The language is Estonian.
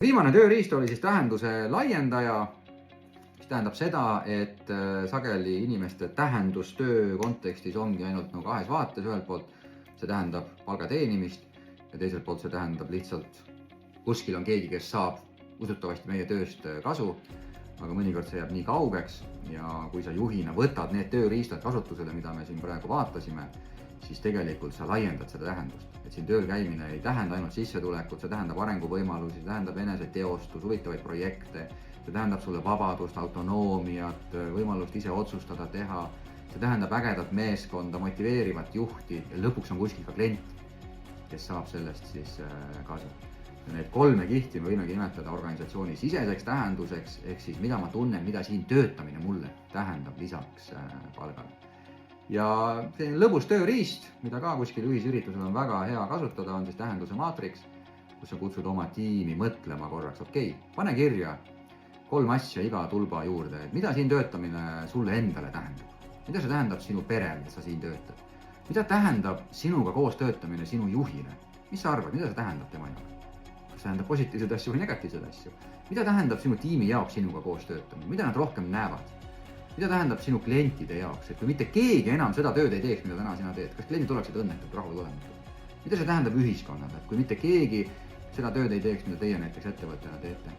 Viimane tööriist oli siis tähenduse laiendaja, mis tähendab seda, et sageli inimeste tähendus töö kontekstis ongi ainult kahes vaates. Ühelt poolt see tähendab palga teenimist ja teiselt poolt see tähendab lihtsalt kuskil on keegi, kes saab usutavasti meie tööst kasu, aga mõnikord see jääb nii kaugeks ja kui sa juhina võtad need tööriistad kasutusele, mida me siin praegu vaatasime, siis tegelikult sa laiendad seda tähendust. Et siin tööl käimine ei tähenda ainult sissetulekut, see tähendab arenguvõimalusi, see tähendab eneseteostust, huvitavaid projekte, see tähendab sulle vabadust, autonoomiat, võimalust ise otsustada, teha, see tähendab ägedat meeskonda, motiveerivat juhti ja lõpuks on kuskil ka klient, kes saab sellest siis kasu. Ja need kolme kihti me võimegi nimetada organisatsiooni siseseks tähenduseks, ehk siis mida ma tunnen, mida siin töötamine mulle tähendab lisaks palgale. Ja see lõbus tööriist, mida ka kuskil ühisüritusel on väga hea kasutada, on siis tähenduse maatriks, kus sa kutsud oma tiimi mõtlema korraks, okei, pane kirja 3 asja iga tulba juurde, et mida siin töötamine sulle endale tähendab. Mida see tähendab sinu perele, et sa siin töötad? Mida tähendab sinuga koos töötamine sinu juhile? Mis sa arvad, mida see tähendab tema jaoks? Kas tähendab positiivseid asju või negatiivseid asju? Mida tähendab sinu tiimi jaoks sinuga koos töötamine? Mida nad rohkem näevad? Mida tähendab sinu klientide jaoks, et kui mitte keegi enam seda tööd ei teeks, mida täna sina teed, kas kliendid oleksid õnnetud, rahul olematud? Mida see tähendab ühiskonnale, et kui mitte keegi seda tööd ei teeks, mida teie näiteks ettevõttena teete?